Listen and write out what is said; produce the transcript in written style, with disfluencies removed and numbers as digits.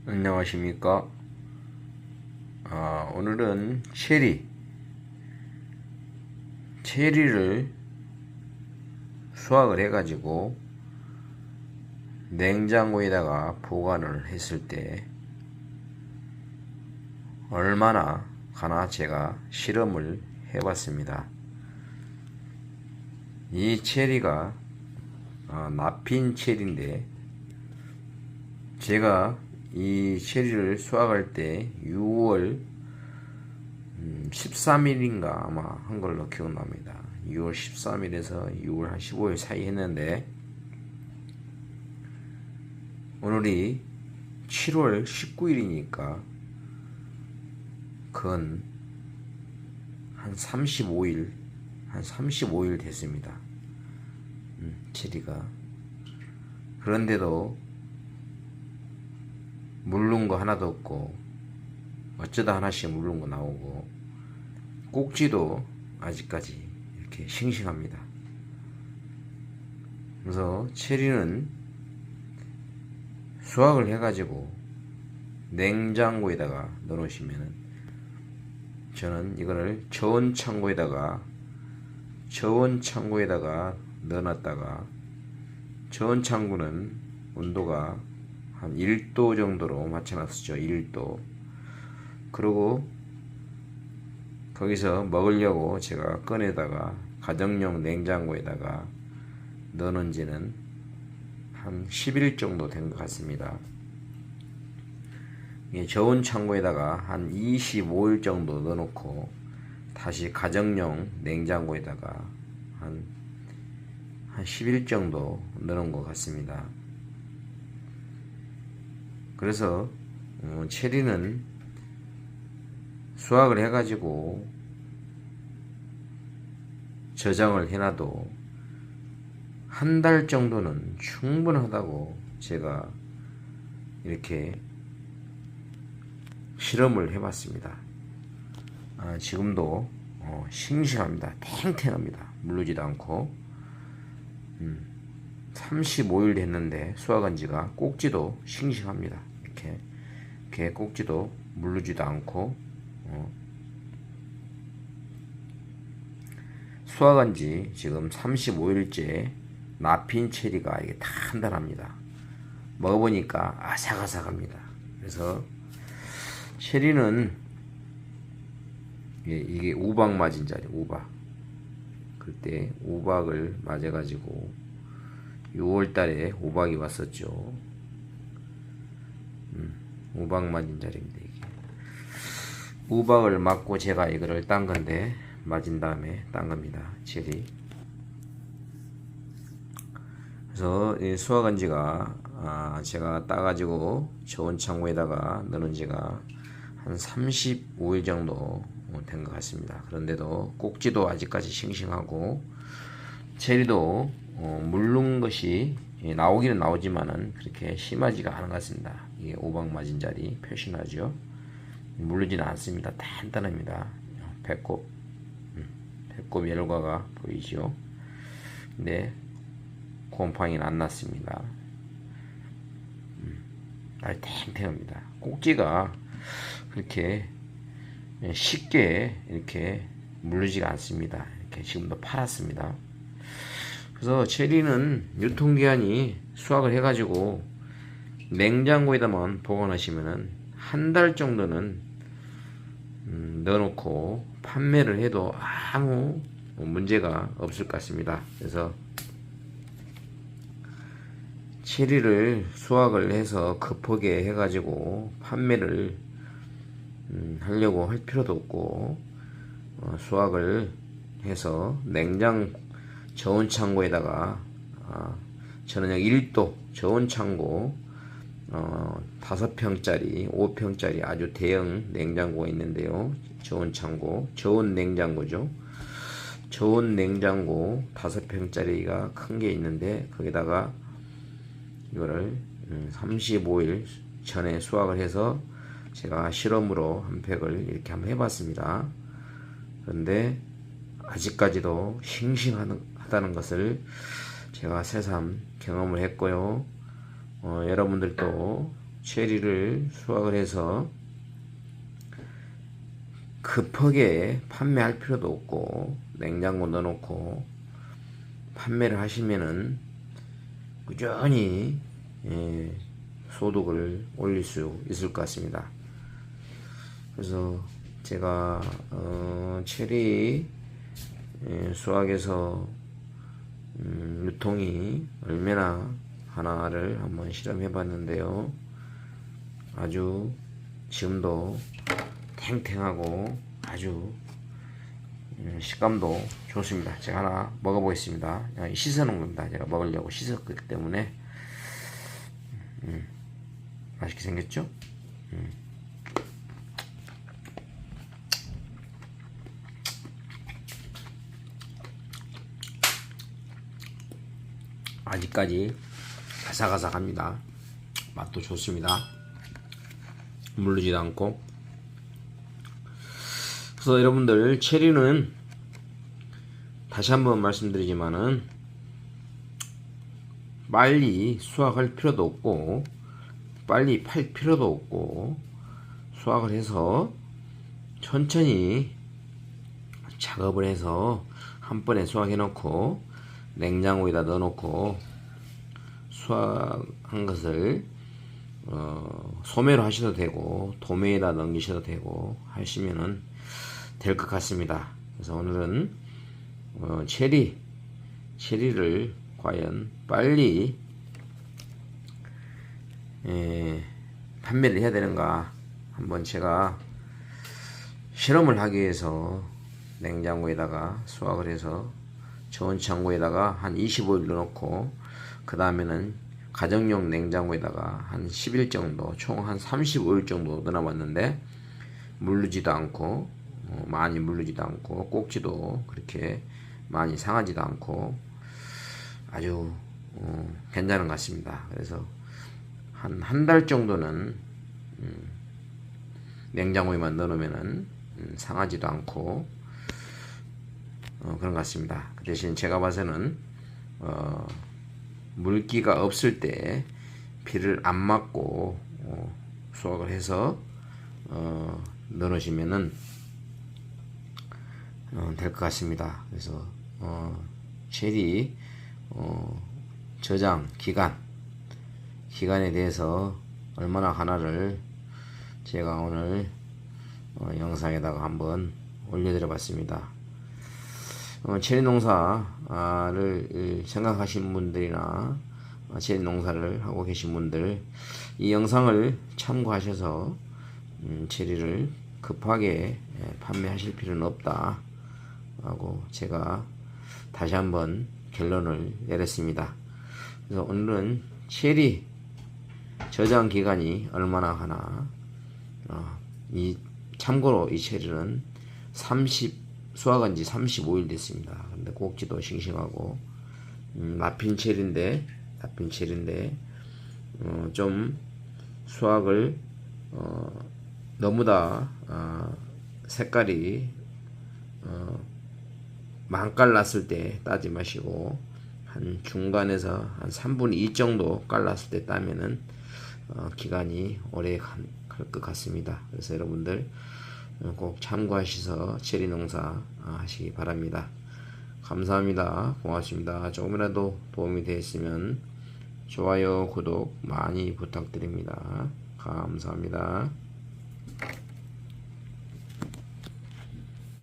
안녕하십니까. 오늘은 체리를 수확을 해가지고 냉장고에다가 보관을 했을 때 얼마나 가나 제가 실험을 해봤습니다. 이 체리가 납핀 체리인데, 제가 이 체리를 수확할 때 6월 13일인가 아마 한 걸로 기억납니다. 6월 13일에서 6월 한 15일 사이 했는데, 오늘이 7월 19일이니까 그건 한 35일 됐습니다. 체리가. 그런데도 물른 거 하나도 없고, 어쩌다 하나씩 물른 거 나오고, 꼭지도 아직까지 이렇게 싱싱합니다. 그래서 체리는 수확을 해가지고 냉장고에다가 넣어놓으시면은, 저는 이거를 저온 창고에다가 넣어놨다가, 저온 창고는 온도가 한 1도 정도로 맞춰놨었죠. 1도. 그리고 거기서 먹으려고 제가 꺼내다가 가정용 냉장고에다가 넣어놓은 지는 한 10일 정도 된 것 같습니다. 저온 창고에다가 한 25일 정도 넣어놓고 다시 가정용 냉장고에다가 한 10일 정도 넣어놓은 것 같습니다. 그래서 체리는 수확을 해가지고 저장을 해놔도 한 달 정도는 충분하다고 제가 이렇게 실험을 해봤습니다. 지금도 싱싱합니다. 탱탱합니다. 물르지도 않고. 35일 됐는데 수확한 지가, 꼭지도 싱싱합니다. 이렇게 꼭지도 물르지도 않고, 수확한 지 지금 35일째 납핀 체리가 이게 단단합니다. 먹어보니까 아삭아삭합니다. 그래서 체리는 이게 우박 맞은 자리, 우박. 그때 우박을 맞아가지고 6월달에 우박이 왔었죠. 우박 맞은 자리입니다. 이게 우박을 맞고 제가 이거를 딴 건데, 맞은 다음에 딴 겁니다. 체리. 그래서 수확한 지가 제가 따가지고 저온 창고에다가 넣은 지가 한 35일 정도 된 것 같습니다. 그런데도 꼭지도 아직까지 싱싱하고, 체리도 물른 것이 나오기는 나오지만은 그렇게 심하지가 않은 것 같습니다. 이게 오박 맞은 자리 표시나죠. 물르지는 않습니다. 단단합니다. 배꼽 열과가 보이죠. 근데 곰팡이는 안 났습니다. 아주 탱탱합니다. 꼭지가 그렇게 쉽게 이렇게 물르지가 않습니다. 이렇게 지금도 팔았습니다. 그래서 체리는 유통기한이 수확을 해가지고 냉장고에다만 보관하시면은 한 달 정도는 넣어놓고 판매를 해도 아무 문제가 없을 것 같습니다. 그래서 체리를 수확을 해서 급하게 해가지고 판매를 하려고 할 필요도 없고, 수확을 해서 저온 창고에다가 저는 1도 저온 창고 5평짜리 5평짜리 아주 대형 냉장고가 있는데요. 저온 창고, 저온 냉장고죠. 저온 냉장고 5평짜리가 큰 게 있는데, 거기다가 이거를 35일 전에 수확을 해서 제가 실험으로 한 팩을 이렇게 한번 해봤습니다. 그런데 아직까지도 싱싱하다는 것을 제가 새삼 경험을 했고요. 여러분들도 체리를 수확을 해서 급하게 판매할 필요도 없고 냉장고 넣어놓고 판매를 하시면은 꾸준히 소득을 올릴 수 있을 것 같습니다. 그래서 제가 체리 수확해서 유통이 얼마나 하나를 한번 실험해 봤는데요. 아주 지금도 탱탱하고 아주 식감도 좋습니다. 제가 하나 먹어보겠습니다. 씻어 놓은 겁니다. 제가 먹으려고 씻었기 때문에 맛있게 생겼죠? 아직까지 아삭아삭합니다. 맛도 좋습니다. 물르지도 않고. 그래서 여러분들 체리는 다시 한번 말씀드리지만은 빨리 수확할 필요도 없고 빨리 팔 필요도 없고 수확을 해서 천천히 작업을 해서 한 번에 수확해 놓고 냉장고에다 넣어 놓고 수확한 것을 소매로 하셔도 되고 도매에다 넘기셔도 되고 하시면은 될 것 같습니다. 그래서 오늘은 체리를 과연 빨리 판매를 해야 되는가 한번 제가 실험을 하기 위해서 냉장고에다가 수확을 해서 저온 창고에다가 한 25일 넣어놓고 그 다음에는 가정용 냉장고에다가 한 10일 정도 총 한 35일 정도 넣어놨는데 물르지도 않고 많이 물르지도 않고 꼭지도 그렇게 많이 상하지도 않고 아주 괜찮은 것 같습니다. 그래서 한 달 정도는 냉장고에만 넣어놓으면은 상하지도 않고 그런 것 같습니다. 그 대신 제가 봐서는 물기가 없을 때 비를 안 맞고 수확을 해서 넣어놓으시면은 될 것 같습니다. 그래서 체리 저장 기간에 대해서 얼마나 하나를 제가 오늘 영상에다가 한번 올려드려 봤습니다. 체리 농사를 생각하신 분들이나 체리 농사를 하고 계신 분들 이 영상을 참고하셔서 체리를 급하게 판매하실 필요는 없다 하고 제가 다시 한번 결론을 내렸습니다. 그래서 오늘은 체리 저장 기간이 얼마나 하나 참고로 이 체리는 수확한 지 35일 됐습니다. 근데 꼭지도 싱싱하고 나핀 체리인데 좀 수확을 너무 색깔이 망깔났을 때 따지 마시고 한 중간에서 한 3분의 2 정도 깔랐을 때 따면은 기간이 오래 갈 것 같습니다. 그래서 여러분들 꼭 참고하셔서 체리 농사 하시기 바랍니다. 감사합니다. 고맙습니다. 조금이라도 도움이 되었으면 좋아요, 구독 많이 부탁드립니다. 감사합니다.